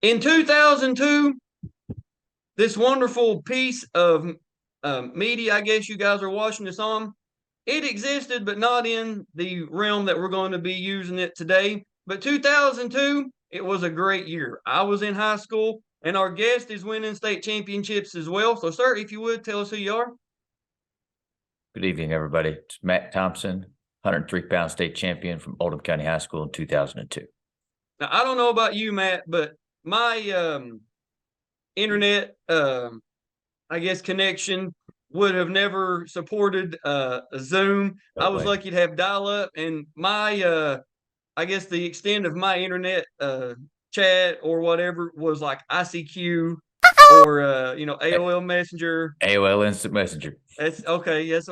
In 2002, this wonderful piece of media, I guess you guys are watching this on, it existed, but not in the realm that we're going to be using it today. But 2002, it was a great year. I was in high school, and our guest is winning state championships as well. So, sir, if you would, tell us who you are. Good evening, everybody. It's Matt Thompson, 103-pound state champion from Oldham County High School in 2002. Now, I don't know about you, Matt, but my internet, I guess, connection would have never supported Zoom. I was lucky to have dial-up, and my, I guess, the extent of my internet chat or whatever was like ICQ or AOL Messenger. AOL Instant Messenger. That's okay. Yes,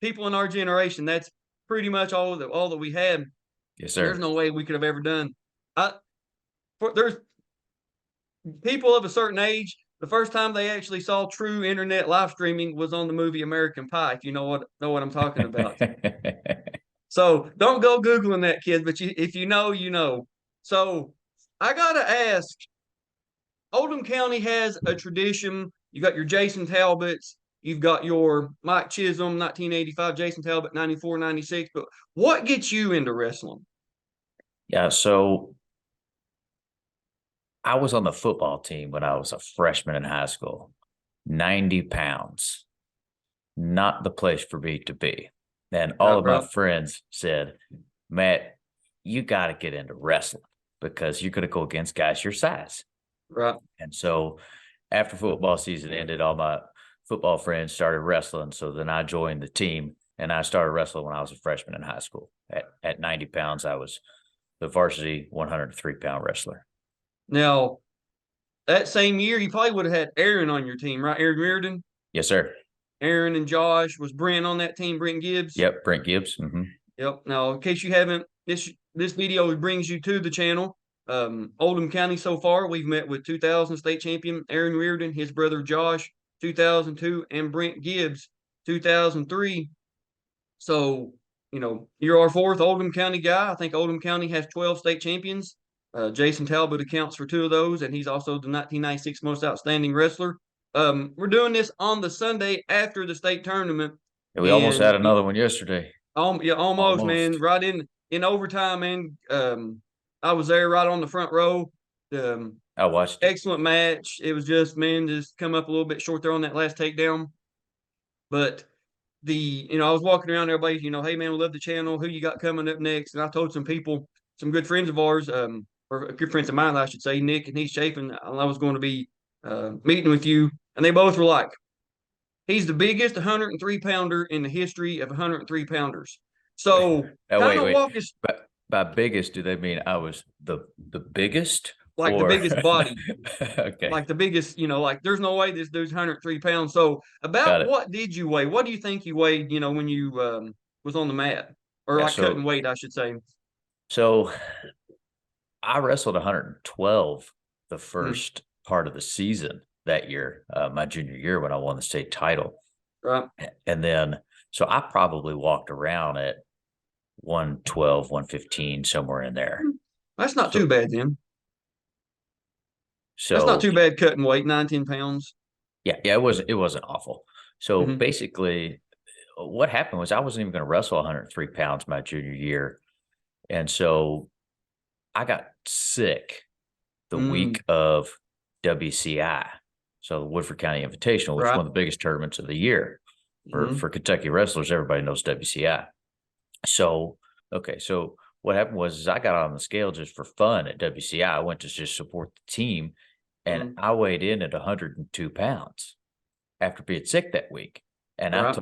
people in our generation, that's pretty much all that we had. Yes, sir. There's no way we could have ever done. There's people of a certain age. The first time they actually saw true internet live streaming was on the movie American Pie. If you know what I'm talking about. So don't go Googling that, kids. But if you know, you know. So I gotta ask. Oldham County has a tradition. You got your Jason Talbots. You've got your Mike Chisholm, 1985, Jason Talbot, 94, 96. But what gets you into wrestling? Yeah, so I was on the football team when I was a freshman in high school. 90 pounds, not the place for me to be. And all of my friends said, Matt, you got to get into wrestling because you're going to go against guys your size. Right. And so after football season ended, all my football friends started wrestling. So then I joined the team, and I started wrestling when I was a freshman in high school. At 90 pounds, I was the varsity 103-pound wrestler. Now, that same year, you probably would have had Aaron on your team, right? Aaron Reardon? Yes, sir. Aaron and Josh. Was Brent on that team? Brent Gibbs? Yep, Brent Gibbs. Mm-hmm. Yep. Now, in case you haven't, this video brings you to the channel. Oldham County so far, we've met with 2000 state champion Aaron Reardon, his brother Josh, 2002, and Brent Gibbs, 2003. So, you're our fourth Oldham County guy. I think Oldham County has 12 state champions. Jason Talbot accounts for 2 of those, and he's also the 1996 most outstanding wrestler. We're doing this on the Sunday after the state tournament. Yeah, we almost had another one yesterday. Yeah, almost, man. Right in overtime, man. I was there right on the front row. I watched it. Excellent match. It was just come up a little bit short there on that last takedown. But I was walking around, everybody, hey man, we love the channel. Who you got coming up next? And I told some people, some good friends of ours, or good friends of mine, I should say, Nick and Heath Chafin, I was going to be meeting with you. And they both were like, he's the biggest 103-pounder in the history of 103-pounders. So walk us. By biggest, do they mean I was the biggest? Like the biggest body. Okay. Like the biggest, like there's no way this dude's 103 pounds. So about what did you weigh? What do you think you weighed, when you was on the mat? Or cutting weight, I should say. So I wrestled 112 the first part of the season that year, my junior year when I won the state title. Right. And then, so I probably walked around at 112, 115, somewhere in there. That's not too bad then. So that's not too bad cutting weight, 19 pounds. Yeah, it wasn't awful. So basically what happened was I wasn't even going to wrestle 103 pounds my junior year. And so I got sick the week of WCI. So the Woodford County Invitational, which is one of the biggest tournaments of the year for Kentucky wrestlers. Everybody knows WCI. So what happened was I got on the scale just for fun at WCI. I went to just support the team, and I weighed in at 102 pounds after being sick that week. And I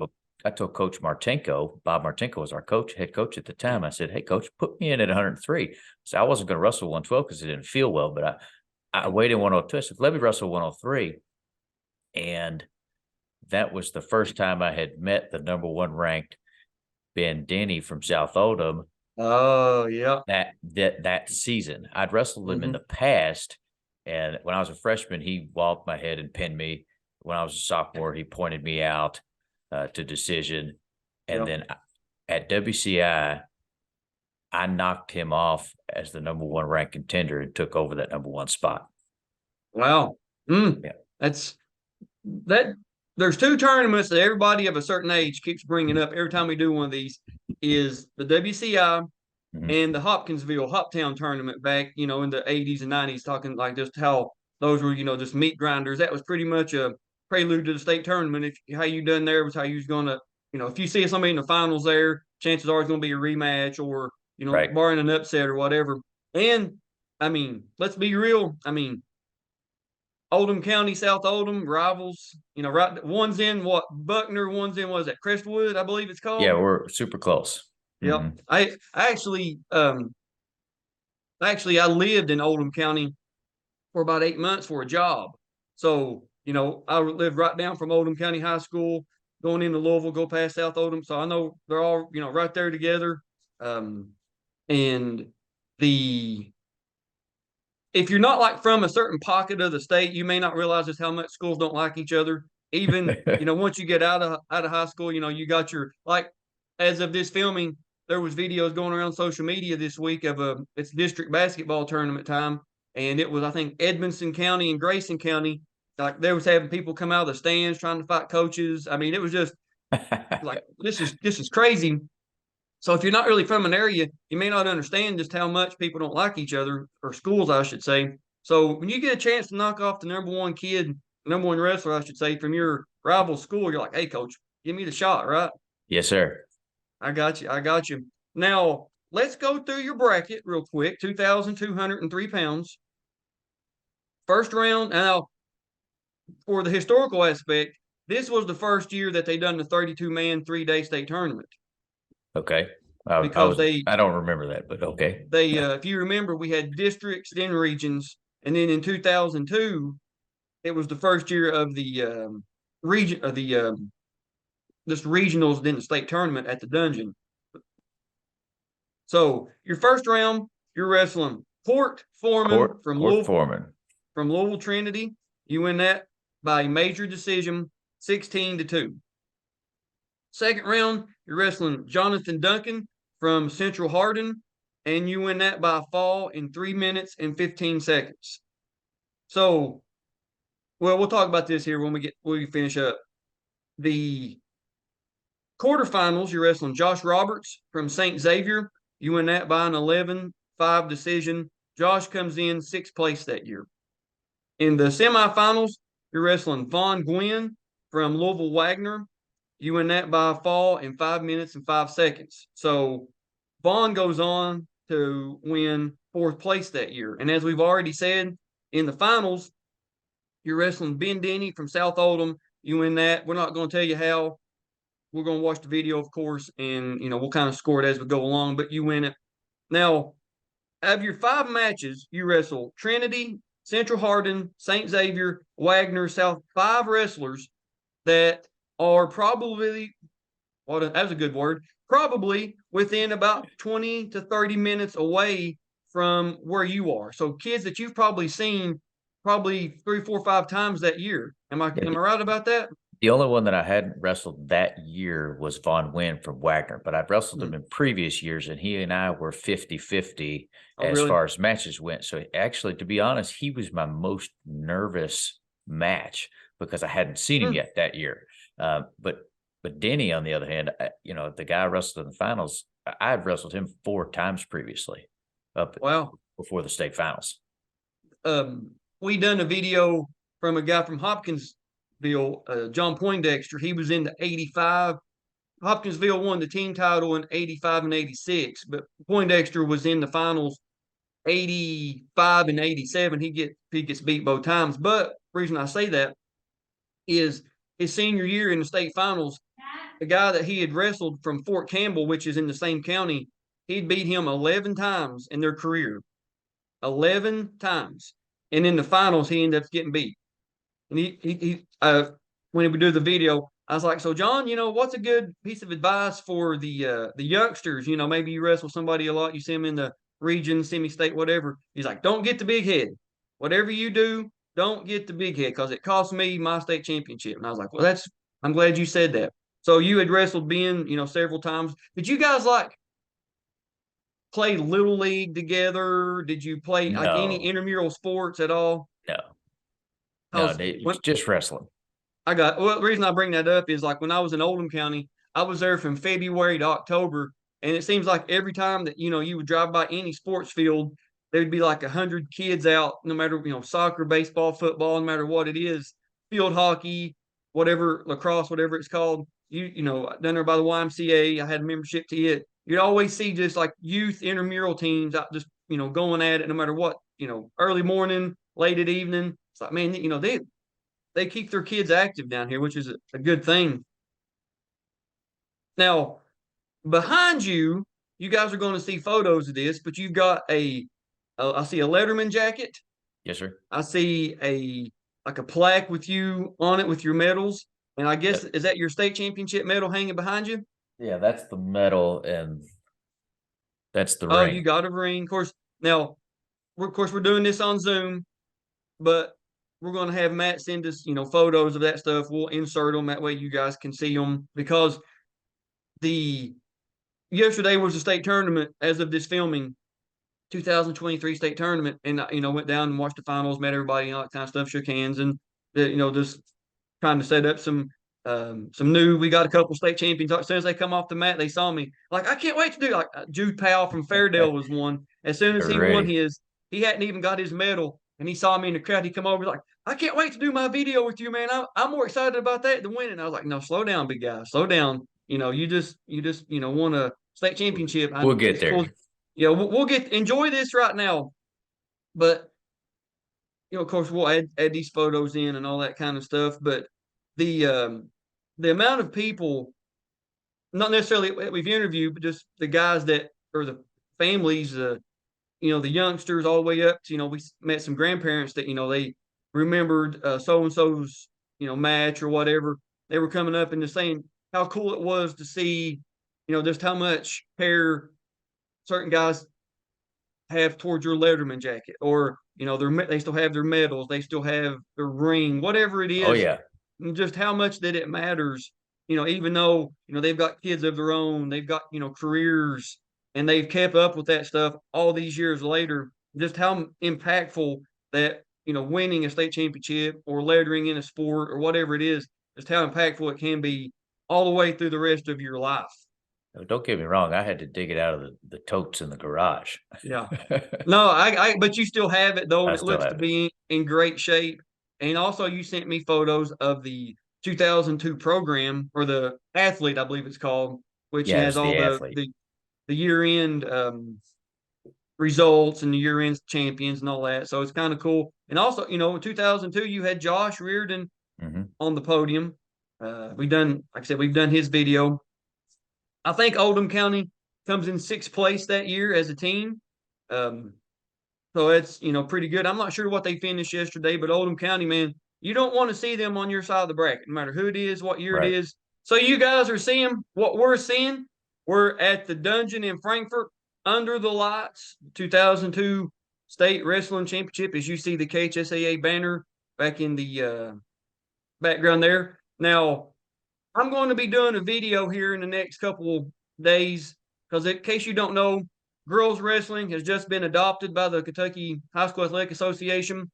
told Coach Martinko, Bob Martinko was our head coach at the time. I said, hey, Coach, put me in at 103. So I wasn't going to wrestle 112 because it didn't feel well, but I weighed in 102. I said, let me wrestle 103. And that was the first time I had met the number 1 ranked Ben Denny from South Oldham. Oh, yeah. That season. I'd wrestled him in the past, and when I was a freshman, he walloped my head and pinned me. When I was a sophomore, he pointed me out to decision. And then at WCI, I knocked him off as the number 1 ranked contender and took over that number 1 spot. Wow. Yeah. That's that. There's two tournaments that everybody of a certain age keeps bringing up every time we do one of these is the WCI Mhm. and the Hopkinsville Hoptown tournament back, in the 80s and 90s, talking like just how those were, just meat grinders. That was pretty much a prelude to the state tournament. If how you done there was how you was gonna, if you see somebody in the finals there, chances are it's gonna be a rematch or, Right. barring an upset or whatever. And I mean, let's be real. I mean, Oldham County, South Oldham, rivals, right one's in what Buckner, one's in what is that, Crestwood, I believe it's Yeah, called. we're super close. Yep. Mhm. I actually I lived in Oldham County for about 8 months for a job. So, I lived right down from Oldham County High School, going into Louisville, go past South Oldham. So I know they're all, right there together. Um, and the if you're not like from a certain pocket of the state, you may not realize just how much schools don't like each other. Even, once you get out of high school, you got your like as of this filming, there was videos going around social media this week of it's district basketball tournament time. And it was, I think, Edmonson County and Grayson County. Like they was having people come out of the stands trying to fight coaches. I mean, it was just like this is crazy. So if you're not really from an area, you may not understand just how much people don't like each other, or schools, I should say. So when you get a chance to knock off the number one kid, number one wrestler, I should say, from your rival school, you're like, hey, coach, give me the shot, right? Yes, sir. I got you. I got you. Now, let's go through your bracket real quick. 2,203 pounds. First round. Now, for the historical aspect, this was the first year that they done the 32-man 3-day state tournament Okay. because they I don't remember that, but okay. if you remember, we had districts, then regions, and then in 2002, it was the first year of the region of the this regionals, then the state tournament at the dungeon. So your first round, you're wrestling Court Foreman Court Foreman. from Louisville Trinity. You win that by major decision, 16-2. Second round, you're wrestling Jonathan Duncan from Central Hardin, and you win that by a fall in 3 minutes and 15 seconds. So, well, we'll talk about this here when we finish up. The quarterfinals, you're wrestling Josh Roberts from St. Xavier. You win that by an 11-5 decision. Josh comes in sixth place that year. In the semifinals, you're wrestling Vaughn Gwynn from Louisville Wagner. You win that by a fall in 5 minutes and 5 seconds. So Vaughn goes on to win fourth place that year. And as we've already said, in the finals, you're wrestling Ben Denny from South Oldham. You win that. We're not going to tell you how. We're going to watch the video, of course, and we'll kind of score it as we go along, but you win it. Now, out of your 5 matches, you wrestle Trinity, Central Hardin, St. Xavier, Wagner, South, 5 wrestlers that are probably, well, that was a good word, probably within about 20 to 30 minutes away from where you are. So kids that you've probably seen probably 3, 4, 5 times that year. Am I right about that? The only one that I hadn't wrestled that year was Von Wynn from Wagner, but I've wrestled him in previous years, and he and I were 50-50 as really? far as matches went. So actually, to be honest, he was my most nervous match because I hadn't seen him yet that year. But Denny, on the other hand, the guy I wrestled in the finals, I had wrestled him 4 times previously before the state finals. We done a video from a guy from Hopkinsville, John Poindexter. He was in the 85. Hopkinsville won the team title in 85 and 86, but Poindexter was in the finals 85 and 87. He gets beat both times. But the reason I say that is his senior year in the state finals, the guy that he had wrestled from Fort Campbell, which is in the same county, he'd beat him 11 times in their career. 11 times. And in the finals, he ended up getting beat. And he when we do the video, I was like, so John, what's a good piece of advice for the youngsters? Maybe you wrestle somebody a lot, you see them in the region, semi-state, whatever. He's like, don't get the big head. Whatever you do, don't get the big head because it cost me my state championship. And I was like, well, I'm glad you said that. So you had wrestled Ben, several times. Did you guys play little league together? Did you play like any No. intramural sports at all? No. No, Cause when just wrestling. the reason I bring that up is like when I was in Oldham County, I was there from February to October, and it seems like every time that you would drive by any sports field, there'd be like 100 kids out, no matter soccer, baseball, football, no matter what it is, field hockey, whatever, lacrosse, whatever it's called. Down there by the YMCA, I had a membership to it. You'd always see just like youth intramural teams out just going at it, no matter what, early morning, late at evening. It's like, man, they keep their kids active down here, which is a good thing. Now, behind you, you guys are going to see photos of this, but you've got I see a Letterman jacket. Yes, sir. I see like a plaque with you on it with your medals. And I guess, is that your state championship medal hanging behind you? Yeah, that's the medal and that's the Oh, ring. you got a ring. Of course, now, we're doing this on Zoom, but we're going to have Matt send us, photos of that stuff. We'll insert them. That way you guys can see them, because yesterday was the state tournament as of this filming, 2023 state tournament. And, went down and watched the finals, met everybody, all that kind of stuff, shook hands, and, just trying to set up some new. We got a couple state champions. As soon as they come off the mat, they saw me. Like, I can't wait to do. Like, Jude Powell from Fairdale was one. As soon as he won his, he hadn't even got his medal, and he saw me in the crowd. He come over like, I can't wait to do my video with you, man. I'm more excited about that than winning. I was like, no, slow down, big guy, slow down. You just won a state championship. We'll get there. Cool. We'll enjoy this right now, but of course, we'll add these photos in and all that kind of stuff. But the amount of people, not necessarily that we've interviewed, but just the guys that, or the families, the youngsters all the way up to, we met some grandparents that, they remembered so-and-so's, match or whatever. They were coming up and just saying how cool it was to see, just how much care certain guys have towards your Letterman jacket, or, they still have their medals, they still have their ring, whatever it is. Oh, yeah. And just how much that it matters, even though, they've got kids of their own, they've got, careers, and they've kept up with that stuff all these years later, just how impactful that, winning a state championship or lettering in a sport or whatever it is, just how impactful it can be all the way through the rest of your life. Don't get me wrong. I had to dig it out of the totes in the garage. Yeah. No, but you still have it, though. It looks to be in great shape. And also, you sent me photos of the 2002 program, or the athlete, I believe it's called, which has all the year-end results and the year-end champions and all that. So it's kind of cool. And also, in 2002, you had Josh Reardon on the podium. Like I said, we've done his video. I think Oldham County comes in 6th place that year as a team. So it's, pretty good. I'm not sure what they finished yesterday, but Oldham County, man, you don't want to see them on your side of the bracket, no matter who it is, what year it is. So you guys are seeing what we're seeing. We're at the Dungeon in Frankfort, under the lights, 2002 State Wrestling Championship, as you see the KHSAA banner back in the background there. Now, I'm going to be doing a video here in the next couple days, because in case you don't know, girls wrestling has just been adopted by the Kentucky High School Athletic Association.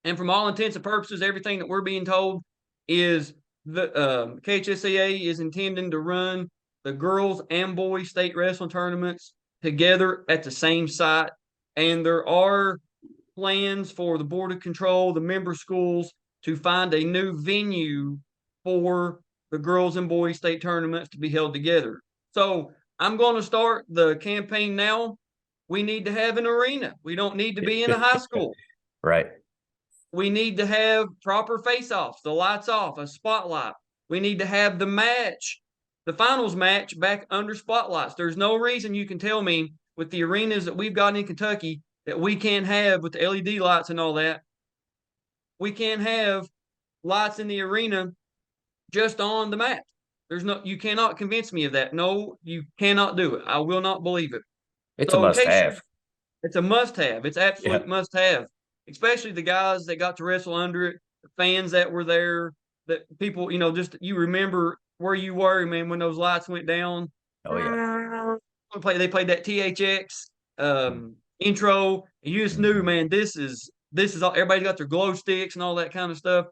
And from all intents and purposes, everything that we're being told is the KHSAA is intending to run the girls and boys state wrestling tournaments together at the same site. And there are plans for the Board of Control, the member schools, to find a new venue for the girls and boys state tournaments to be held together. So I'm going to start the campaign now. We need to have an arena. We don't need to be in a high school. Right. We need to have proper face-offs, the lights off, a spotlight. We need to have the match, the finals match, back under spotlights. There's no reason you can tell me with the arenas that we've got in Kentucky that we can't have, with the LED lights and all that, we can't have lights in the arena just on the mat. You cannot convince me of that. No, you cannot do it. I will not believe it. It's a must-have. It's a must-have. It's absolute must-have. Especially the guys that got to wrestle under it, the fans that were there, that people, just you remember where you were, man, when those lights went down. Oh, yeah. They played that THX intro, and you just knew, man, this is this is all. Everybody's got their glow sticks and all that kind of stuff.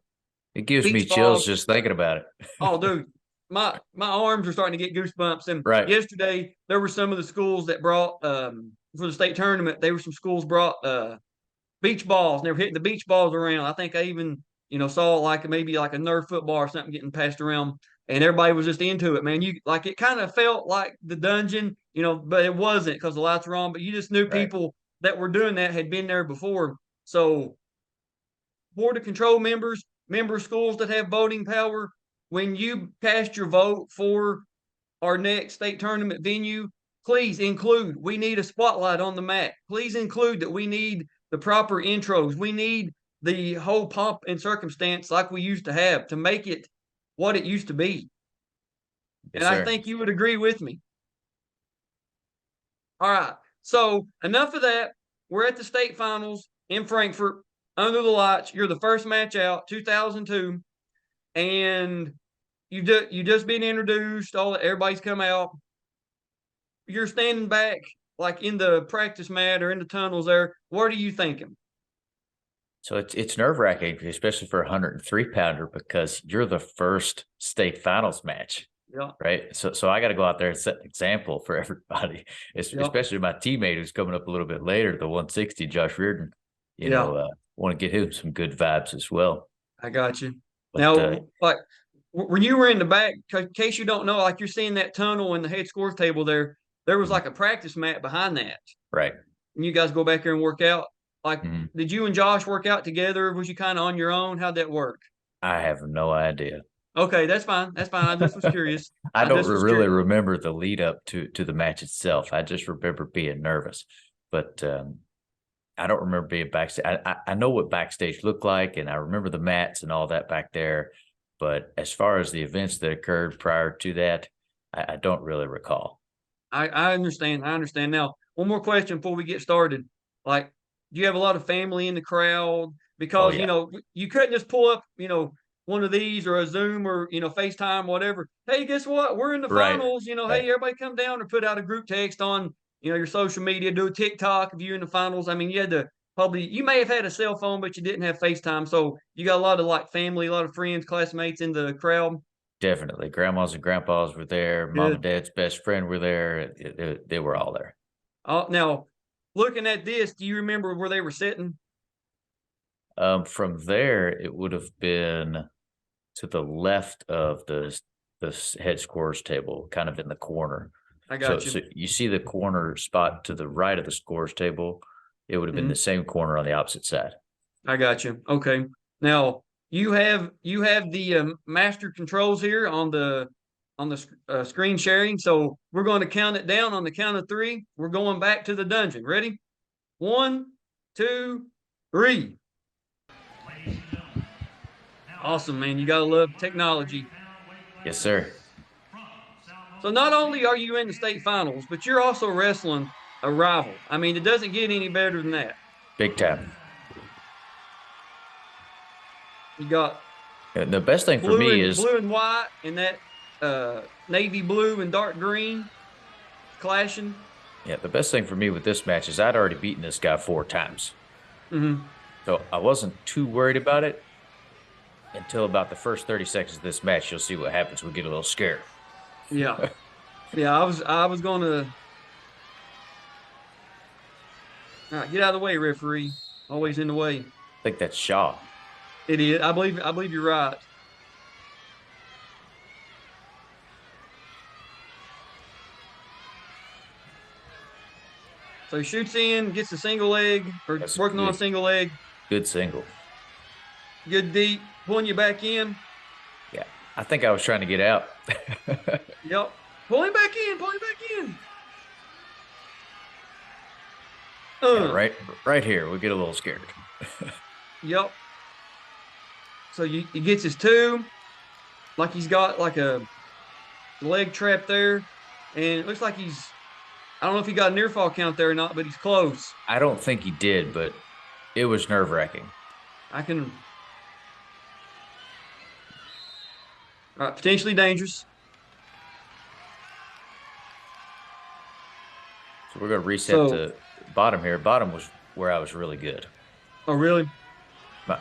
It gives me Beach chills balls. just thinking about it. Oh, dude, my arms are starting to get goosebumps. And Right. yesterday there were some of the schools that brought for the state tournament. There were some schools brought beach balls, and they were hitting the beach balls around. I think I even saw like maybe like a Nerf football or something getting passed around, and everybody was just into it, man. You like it kind of felt like the dungeon, but it wasn't because the lights were on. But you just knew Right. people that were doing that had been there before. So board of control members, member schools that have voting power, when you cast your vote for our next state tournament venue, please include we need a spotlight on the mat. Please include that we need the proper intros. We need the whole pomp and circumstance like we used to have to make it what it used to be. Yes, And I sir. think you would agree with me. All right. So enough of that. We're at the state finals in Frankfurt under the lights. You're the first match out, 2002, and you just been introduced. Everybody's come out. You're standing back like in the practice mat or in the tunnels there. What are you thinking? So it's nerve-wracking, especially for a 103-pounder, because you're the first state finals match. Yeah. Right. So I got to go out there and set an example for everybody, especially my teammate who's coming up a little bit later, the 160, Josh Reardon. Want to get him some good vibes as well. I got you. But, now, like when you were in the back, in case you don't know, like you're seeing that tunnel and the head scores table there was like a practice mat behind that. Right. And you guys go back there and work out. Like, did you and Josh work out together? Was you kind of on your own? How'd that work? I have no idea. Okay, that's fine. That's fine. I just was curious. I don't really remember the lead up to the match itself. I just remember being nervous, but I don't remember being backstage. I know what backstage looked like, and I remember the mats and all that back there. But as far as the events that occurred prior to that, I don't really recall. I understand. I understand. Now, one more question before we get started. Like, do you have a lot of family in the crowd? Because, you couldn't just pull up, one of these or a Zoom or, FaceTime, whatever. Hey, guess what? We're in the finals. Hey, everybody come down or put out a group text on, your social media, do a TikTok of you in the finals. I mean, you had to you may have had a cell phone, but you didn't have FaceTime. So you got a lot of like family, a lot of friends, classmates in the crowd. Definitely. Grandmas and grandpas were there. Good. Mom and dad's best friend were there. They were all there. Now, looking at this, do you remember where they were sitting? From there, it would have been to the left of the head scores table, kind of in the corner. I got you. So you see the corner spot to the right of the scores table. It would have been the same corner on the opposite side. I got you. Okay. Now you have the master controls here on the screen sharing. So we're going to count it down on the count of 3. We're going back to the dungeon. Ready? 1, 2, 3. Awesome, man. You got to love technology. Yes, sir. So not only are you in the state finals, but you're also wrestling a rival. I mean, it doesn't get any better than that. Big time. You got the best thing for me is blue and white and that navy blue and dark green clashing. Yeah, the best thing for me with this match is I'd already beaten this guy 4 times. So I wasn't too worried about it until about the first 30 seconds of this match. You'll see what happens. We'll get a little scared. Yeah. Yeah, I was going to. All right, get out of the way, referee. Always in the way. I think that's Shaw. It is. I believe you're right. So he shoots in, gets a single leg, or that's working on a single leg. Good single. Good deep, pulling you back in. Yeah, I think I was trying to get out. Yep. Pull him back in, pull him back in. Yeah, right here, we get a little scared. Yep. So he gets his 2, like he's got like a leg trap there, and it looks like I don't know if he got a near fall count there or not, but he's close. I don't think he did, but it was nerve-wracking. All right, potentially dangerous. So we're going to reset to bottom here. Bottom was where I was really good. Oh, really?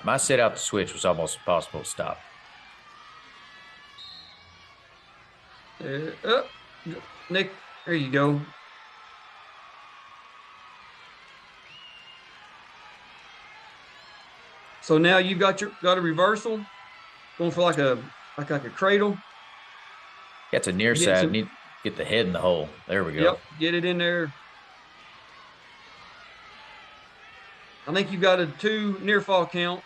My sit out the switch was almost impossible to stop. Oh, Nick, there you go. So now you've got a reversal, going for like a cradle. That's a near Getting side. some, Need to get the head in the hole. There we yep, go. get it in there. I think you've got a 2 near fall count.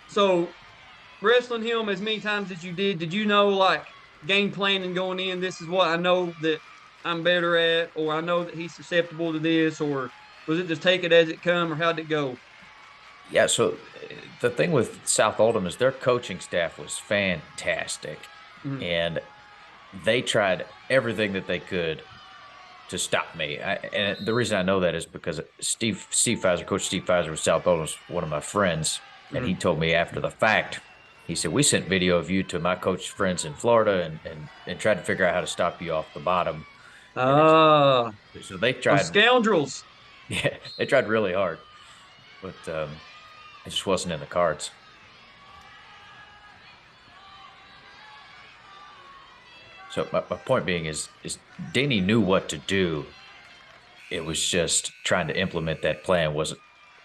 So wrestling him as many times as you did you know like game planning going in? This is what I know that I'm better at, or I know that he's susceptible to this, or was it just take it as it come, or how'd it go? Yeah. So the thing with South Oldham is their coaching staff was fantastic, Mhm. and they tried everything that they could to stop me. And the reason I know that is because Steve Pfizer, Coach Steve Pfizer with South Oldham, was one of my friends, and he Mhm. told me after the fact. He said, we sent video of you to my coach friends in Florida and tried to figure out how to stop you off the bottom. And Ah, so they those tried, scoundrels. yeah, they tried really hard, but it just wasn't in the cards. So my point being is Danny knew what to do. It was just trying to implement that plan wasn't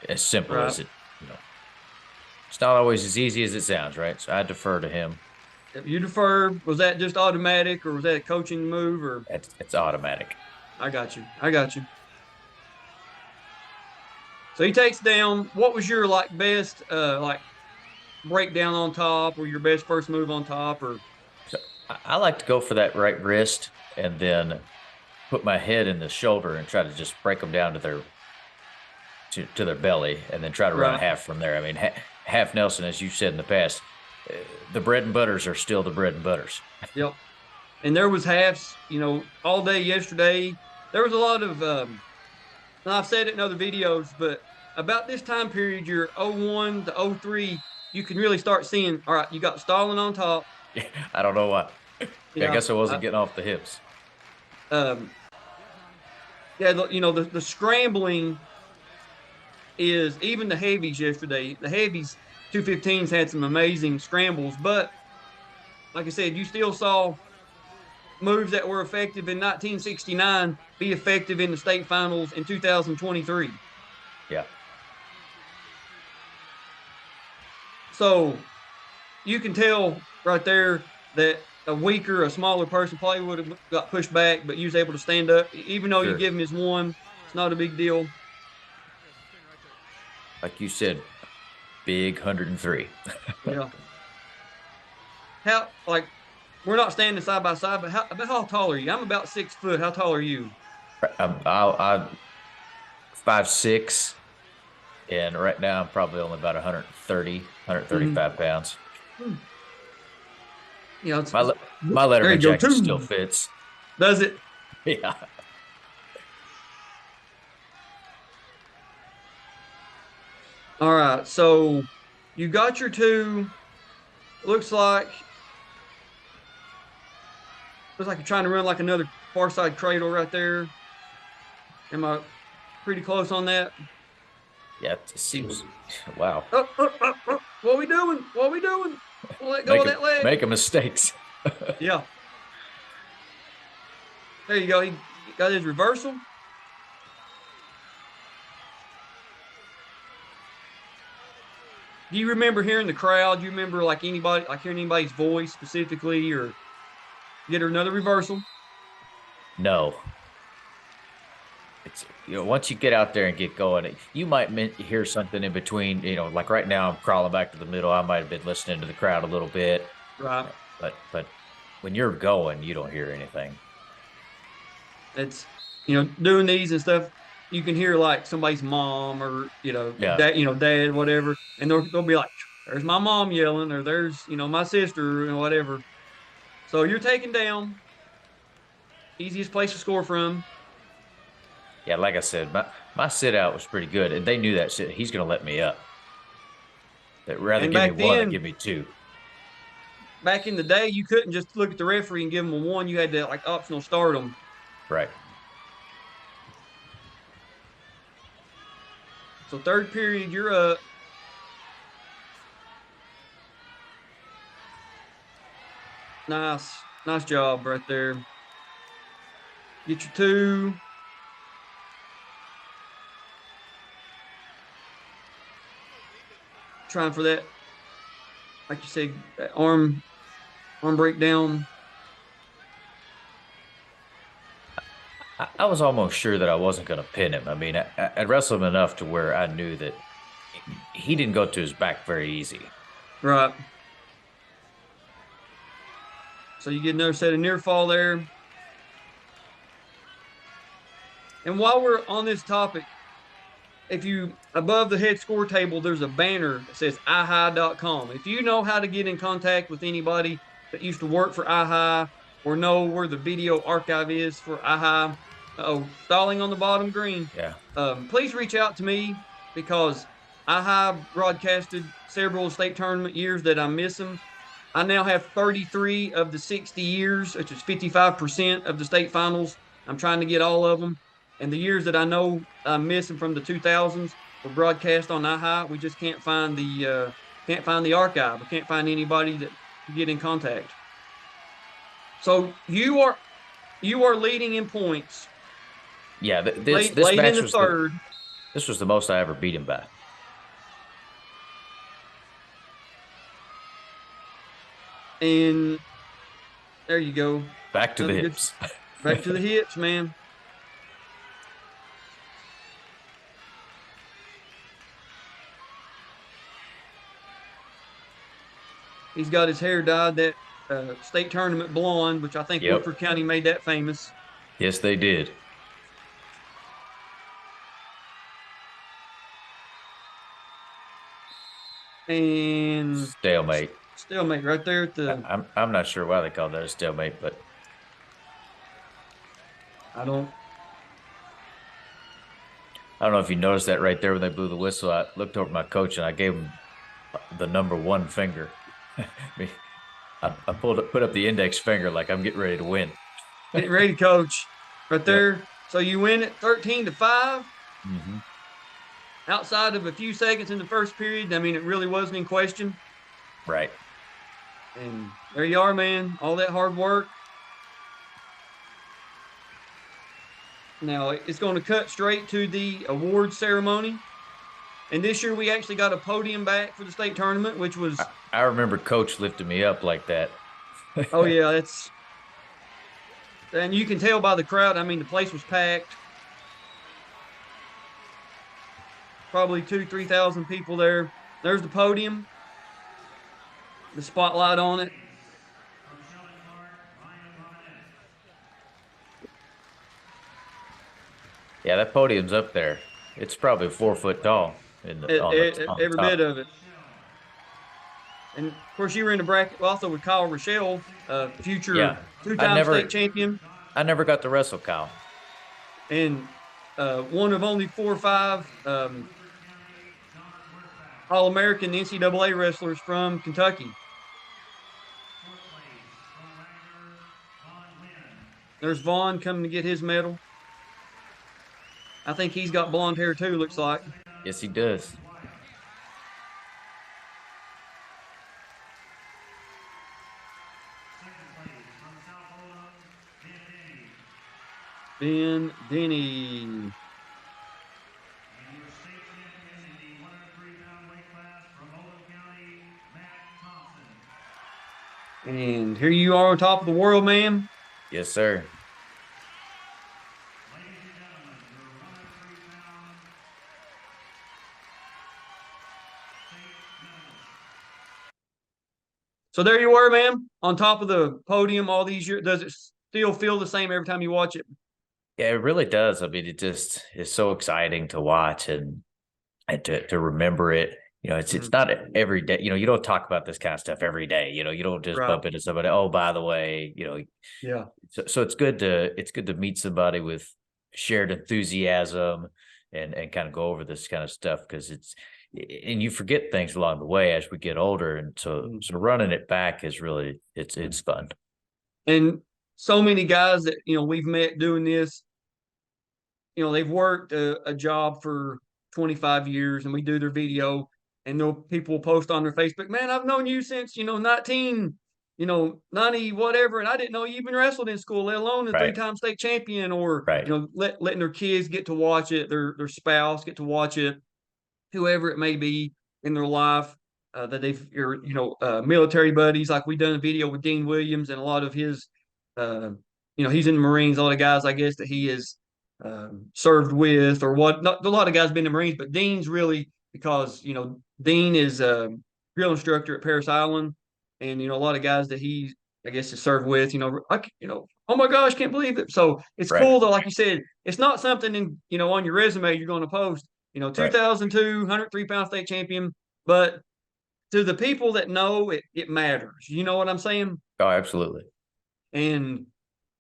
as simple Right. as it's not always as easy as it sounds, right? So I defer to him. If you defer, was that just automatic, or was that a coaching move? Or It's automatic. I got you. I got you. So he takes down. What was your like best like breakdown on top, or your best first move on top, or So I like to go for that right wrist and then put my head in the shoulder and try to just break them down to their belly and then try to run a right? half from there. I mean, half Nelson, as you said in the past, uh, the bread and butters are still the bread and butters. Yep. And there was halves, all day yesterday. There was a lot of, and I've said it in other videos, but about this time period, your 01 to 03, you can really start seeing, all right, you got stalling on top. I don't know why. I Yeah. guess I wasn't getting off the hips. Um, yeah, the scrambling is even the heavies yesterday. The heavies 215s had some amazing scrambles, but like I said, you still saw moves that were effective in 1969 be effective in the state finals in 2023. Yeah. So you can tell right there that a smaller person probably would have got pushed back, but he was able to stand up. Even though you Sure. give him his one, it's not a big deal. Like you said, big 103. Yeah. How like we're not standing side by side, but how tall are you? I'm about 6 foot. How tall are you? I'm 5'6", and right now I'm probably only about 130, Mm-hmm. 135 pounds. Yeah, My there you Letterman go. jacket Two. still fits. Does it? Yeah. All right. So you got your two. Looks like you're trying to run like another far side cradle right there. Am I pretty close on that? Yeah, it seems, wow. What are we doing? What are we doing? We'll let go of Making that leg. making mistakes. Yeah. There you go. He got his reversal. Do you remember hearing the crowd? Do you remember like anybody, like hearing anybody's voice specifically, or get her another reversal? No. It's once you get out there and get going, you might hear something in between. Like right now, I'm crawling back to the middle. I might have been listening to the crowd a little bit, Right. but when you're going, you don't hear anything. It's doing these and stuff. You can hear like somebody's mom, or Yeah, dad, dad, whatever, and they'll be like, "There's my mom yelling," or "There's my sister," and whatever. So you're taken down. Easiest place to score from. yeah. Like I said, my sit out was pretty good, and they knew that shit. He's going to let me up. That rather And give me back one than then, give me two. back in the day, you couldn't just look at the referee and give him a one. You had to like optional start them. Right. So third period, you're up. Nice job right there. Get your 2. Trying for that, like you said, that arm breakdown. I was almost sure that I wasn't going to pin him. I mean, I wrestled him enough to where I knew that he didn't go to his back very easy. Right. So you get another set of near fall there. And while we're on this topic, if you above the head score table, there's a banner that says ihigh.com. If you know how to get in contact with anybody that used to work for ihigh or know where the video archive is for ihigh, stalling on the bottom green. Yeah. Please reach out to me because ihigh broadcasted several state tournament years that I'm missing. I now have 33 of the 60 years, which is 55% of the state finals. I'm trying to get all of them. And the years that I know I'm missing from the 2000s were broadcast on ihigh. We just can't find the archive. We can't find anybody that can get in contact. So you are leading in points. Yeah, this late match in the was third. This was the most I ever beat him by. And there you go. Back to the hips. Back to the hips, man. He's got his hair dyed that state tournament blonde, which I think Woodford County made that famous. Yes, they did. And stalemate right there at the. I'm not sure why they call that a stalemate, but I don't know if you noticed that right there when they blew the whistle. I looked over at my coach and I gave him the number 1 finger. I put up the index finger like I'm getting ready to win. Getting ready, coach. Right there. Yep. So you win it 13-5. Mm-hmm. Outside of a few seconds in the first period, I mean, it really wasn't in question. Right. And there you are, man. All that hard work. Now, it's going to cut straight to the award ceremony. And this year we actually got a podium back for the state tournament, which was... I remember Coach lifting me up like that. Oh, yeah, that's... And you can tell by the crowd. I mean, the place was packed. Probably 2,000-3,000 people there. There's the podium. The spotlight on it. Yeah, that podium's up there. It's probably 4 foot tall. Every bit of it. And of course, you were in the bracket also with Kyle Rochelle, future 2-time state champion. I never got to wrestle Kyle. And one of only 4 or 5 All-American NCAA wrestlers from Kentucky. There's Vaughn coming to get his medal. I think he's got blonde hair too, looks like. Yes, he does. Ben Denny. And here you are on top of the world, man. Yes, sir. So there you were, man, on top of the podium all these years. Does it still feel the same every time you watch it? Yeah, it really does. I mean, it just is so exciting to watch and to remember it. You know, it's not every day. You know, you don't talk about this kind of stuff every day. You know, you don't just bump into somebody. Oh, by the way, you know. Yeah. So it's good to meet somebody with shared enthusiasm and kind of go over this kind of stuff because and you forget things along the way as we get older, and so running it back is really it's fun. And so many guys that, we've met doing this, they've worked a job for 25 years and we do their video and people will post on their Facebook, man, I've known you since, 90 whatever. And I didn't know you even wrestled in school, let alone a Right. 3-time state champion, or, Right. letting their kids get to watch it, their spouse get to watch it, whoever it may be in their life, that they've, military buddies. Like we done a video with Dean Williams and a lot of his, he's in the Marines, a lot of guys, I guess, that he has served with or what. Not a lot of guys been in the Marines, but Dean's really, because, Dean is a drill instructor at Paris Island, and, a lot of guys that he, I guess, has served with, oh my gosh, can't believe it. So it's Right. cool though, like you said, it's not something on your resume you're going to post, Right. 2002, 103-pound state champion. But to the people that know it, it matters. You know what I'm saying? Oh, absolutely. And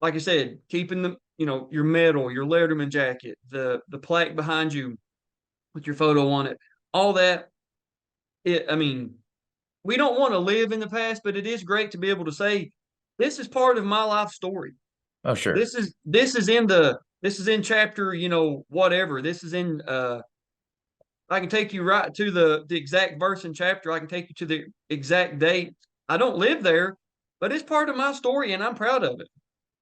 like I said, keeping your medal, your Letterman jacket, the plaque behind you with your photo on it, all that. I mean, we don't want to live in the past, but it is great to be able to say, this is part of my life story. Oh, sure. This is in chapter, whatever. This is in I can take you right to the exact verse and chapter. I can take you to the exact date. I don't live there, but it's part of my story and I'm proud of it.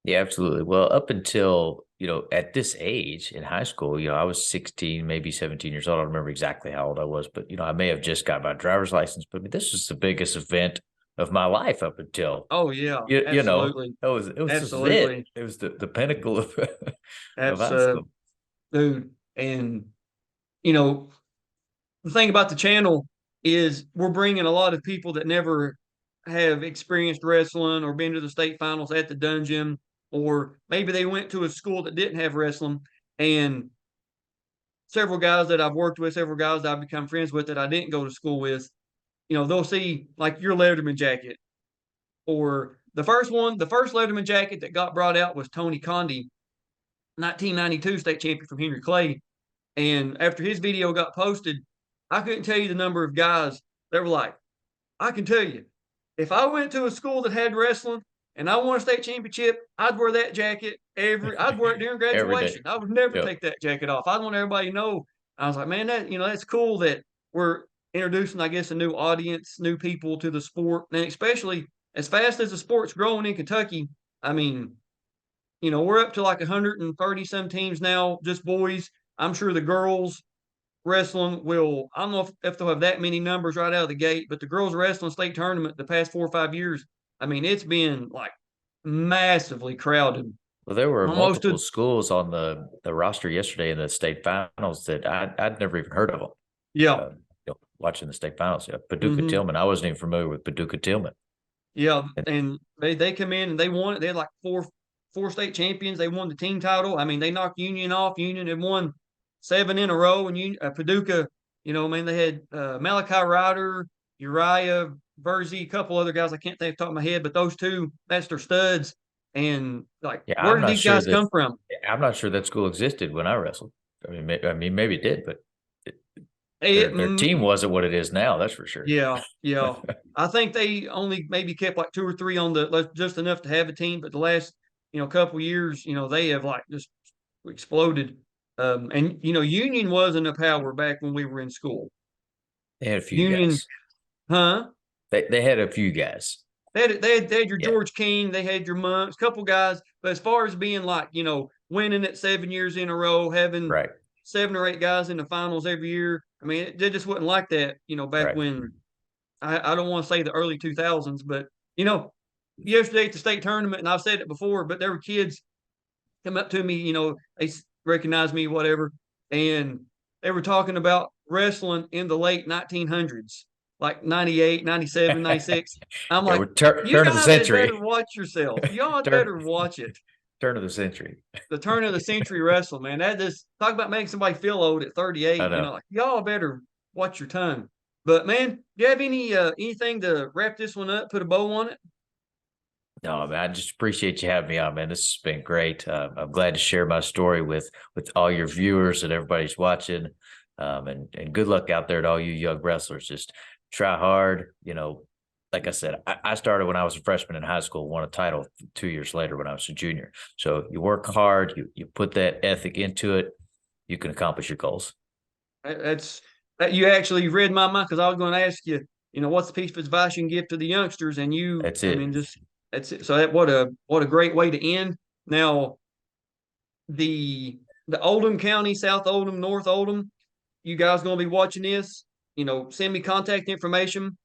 Yeah, absolutely. Well, up until, at this age in high school, I was 16, maybe 17 years old. I don't remember exactly how old I was, but, I may have just got my driver's license. But I mean, this was the biggest event of my life up until, Oh yeah, you know, absolutely. this was it. Absolutely. It was the pinnacle of, of That's high school. dude. And you know, the thing about the channel is we're bringing a lot of people that never have experienced wrestling or been to the state finals at the dungeon, or maybe they went to a school that didn't have wrestling. And several guys that I've worked with, several guys that I've become friends with that I didn't go to school with, they'll see like your Letterman jacket, or the first Letterman jacket that got brought out was Tony Condi, 1992 state champion from Henry Clay. And after his video got posted, I couldn't tell you the number of guys that were like, I can tell you, if I went to a school that had wrestling and I won a state championship, I'd wear that jacket I'd wear it during Every graduation. day. I would never Yep. take that jacket off. I'd want everybody to know. I was like, man, that's cool that we're introducing, I guess, a new audience, new people to the sport. And especially as fast as the sport's growing in Kentucky, I mean, we're up to like 130 some teams now, just boys. I'm sure the girls wrestling will, I don't know if they'll have that many numbers right out of the gate, but the girls wrestling state tournament the past 4 or 5 years, I mean, it's been like massively crowded. Well, there were Almost multiple to, schools on the roster yesterday in the state finals that I'd never even heard of them. yeah. Uh, watching the state finals, Paducah Mm-hmm. Tillman. I wasn't even familiar with Paducah Tillman. Yeah. And, And they come in and they won it. They had like four state champions. They won the team title. I mean, they knocked Union off. Union had won 7 in a row. And Paducah, they had Malachi Ryder, Uriah Verzi, a couple other guys I can't think off the top of my head, but those two, that's their studs. And like, yeah, where did these guys come from? I'm not sure that school existed when I wrestled. I mean, maybe it did, but their Mm, team wasn't what it is now. That's for sure. yeah, yeah. I think they only maybe kept like 2 or 3 on just enough to have a team, but the last couple years, they have like just exploded. And Union wasn't a power back when we were in school. They had a few Union, guys. huh? They had a few guys. They had your Yeah, George King, they had your Monks, couple guys. But as far as being like winning it 7 years in a row, having right, 7 or 8 guys in the finals every year, I mean, it just wasn't like that. Back right. when I don't want to say the early 2000s, but yesterday at the state tournament, and I've said it before, but there were kids come up to me, they recognized me, whatever, and they were talking about wrestling in the late 1900s, like 98, 97, 96. I'm Yeah, like, we're you turn of the guys had century. better watch yourself. Y'all had turn better watch it. turn of the century. The turn of the century wrestling, man. That just talk about making somebody feel old at I 38. know. Like y'all better watch your tongue. But man, do you have anything to wrap this one up, put a bow on it? No, man, I just appreciate you having me on, man. This has been great. I'm glad to share my story with all your viewers and everybody's watching. And good luck out there to all you young wrestlers. Just try hard, like I said, I started when I was a freshman in high school, won a title 2 years later when I was a junior. So you work hard, you put that ethic into it, you can accomplish your goals. That's that you actually read my mind because I was going to ask you, what's the piece of advice you can give to the youngsters? And That's I it. mean, just that's it. So what a great way to end. Now the Oldham County, South Oldham, North Oldham, you guys going to be watching this? Send me contact information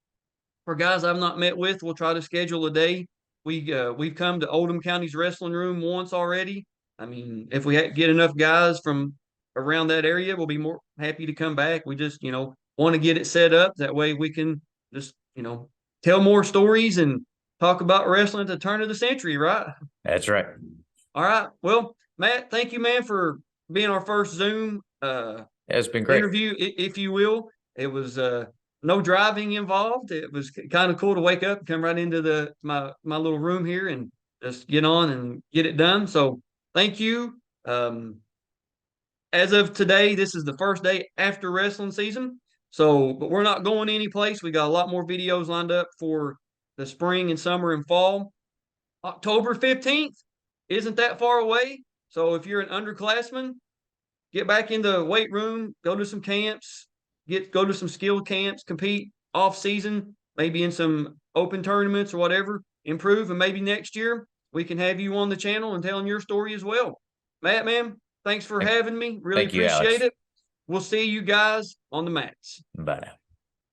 for guys I've not met with. We'll try to schedule a day. We've come to Oldham County's wrestling room once already. I mean, if we get enough guys from around that area, we'll be more happy to come back. We just, want to get it set up. That way we can just, tell more stories and talk about wrestling at the turn of the century, right? That's right. All right. Well, Matt, thank you, man, for being our first Zoom It's been great. interview, if you will. It was no driving involved. It was kind of cool to wake up, come right into my little room here, and just get on and get it done. So thank you. As of today, this is the first day after wrestling season. So, but we're not going any place. We got a lot more videos lined up for the spring and summer and fall. October 15th isn't that far away. So if you're an underclassman, get back in the weight room, go to some camps, go to some skill camps, compete off season, maybe in some open tournaments or whatever, improve, and maybe next year we can have you on the channel and telling your story as well. Matt, man, thanks for having me. Really Thank you, appreciate Alex. it. We'll see you guys on the mats. Bye now.